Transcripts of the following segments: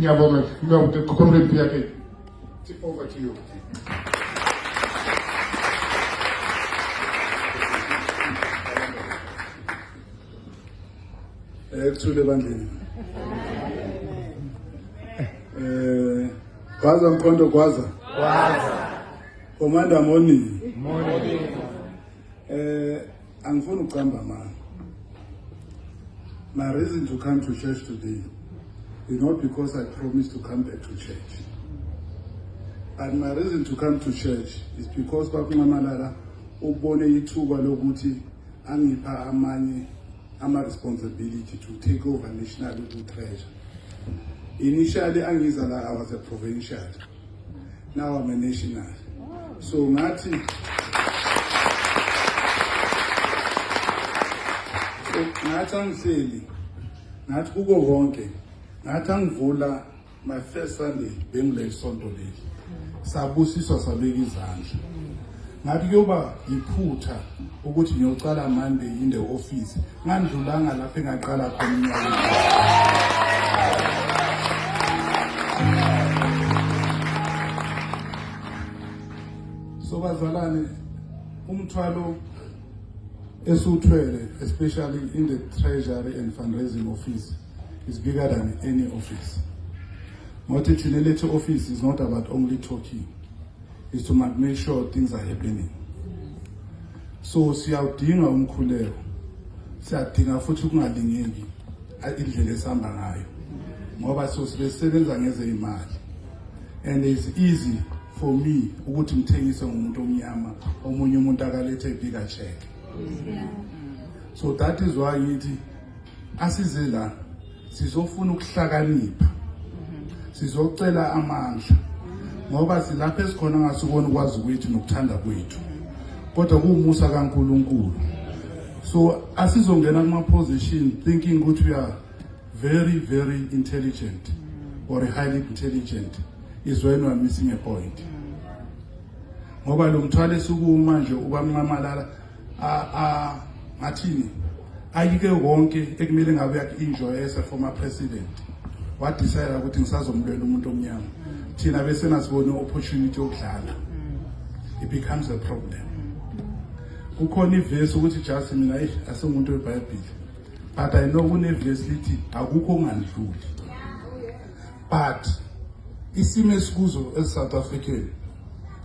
Ngiyabonga, comrade yakhe. Over to you. Ekuthule bandleni. Gwaza Mkondo Gwaza. Commander Moni. Angifuni ukuqamba mama. My reason to come to church today is not because I promised to come back to church. And my reason to come to church is because bakuNamalala ubone ithuba lokuthi angipha amanye responsibility to take over national treasure. Initially angizala I was a provincial. Now I'm a national. So ngathi angiseli ngathi kuko konke ngathi angivula my first Sunday bengile isonto leli sabusiswa sabeka izandla ngathi kuyoba iphutha ukuthi ngiyocala Monday in the office ngandlulanga lapha engaqala khona inyanga. So bazalwane umthwalo esuthwele, especially in the treasury and fundraising office, is bigger than any office. Multi-channelity office is not about only talking, it's to make sure things are happening. So siyawudinga umkhuleko, siyadinga futhi ukungalingeki indlela esihamba ngayo ngoba sisebenza ngeze imali, and it's easy for me ukuthi ngithengise ngomuntu omnyama omunye umuntu akalethe bigger check. So that is why ngithi asize la sizofuna ukuhlakanipha, sizocela amandla ngoba silapha esikhona ngasibona ukwazi kwethu nokuthanda kwethu kodwa kuumusa kaNkulunkulu. So asizongena kuma position thinking ukuthi we are very very intelligent or highly intelligent is when we are missing a point. Ngoba lo mthwalo esukuma nje ubaMamalala ngathini ayike wonke ekumele ngabe yaku-enjoy as a former president wadecide ukuthi ngisazomlwela umuntu omnyama thina bese nasibone opportunity yokudlala. It becomes a problem. Kukhona ivesi ukuthi just mina asengumuntu weBhayibheli, but I know kunevesi lithi akukho ongandluli. But isimo esikuzo eSouth African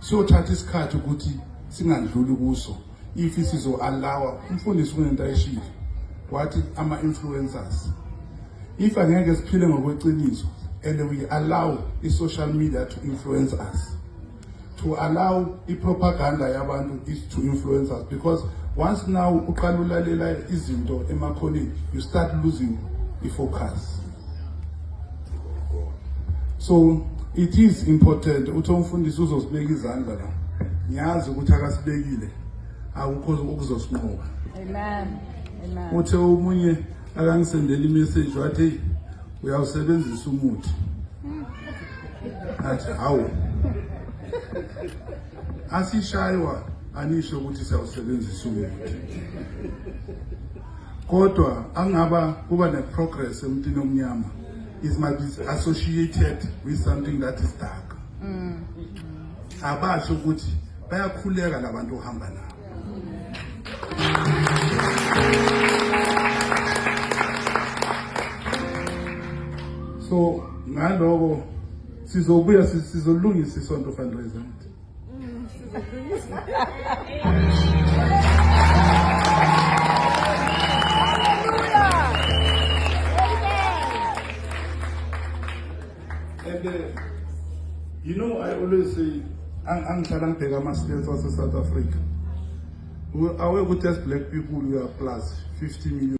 siyothatha isikhathi ukuthi singandluli kuso if sizo allow umfundisi kunento ayishilo wathi ama-influencers if angeke siphile ngokweqiniso and we allow i-social media to influence us, to allow i-propaganda yabantu is to influence us, because once now uqala ulalela izinto emakhoneni you start losing the focus. So it is important ukuthi umfundisi uzosibeka izandla la ngiyazi ukuthi akasibekile akukho okuzosinqoba. Amen. Amen. Uthe umunye akangisendela imessage wathi uyawusebenzisa umuthi athi hawu asishaywa anisho ukuthi siyawusebenzisa umuthi kodwa angaba kuba ne-progress emntwini omnyama is might be associated with something that is dark. Abasho ukuthi bayakhuleka labantu ohamba nabo. So ngaloko sizobuya sizolungisa isonto fundraiser. And you know, I always say, angihlala ngibheka ama-states wase-South Africa. Away with us black people, we are plus 50 million.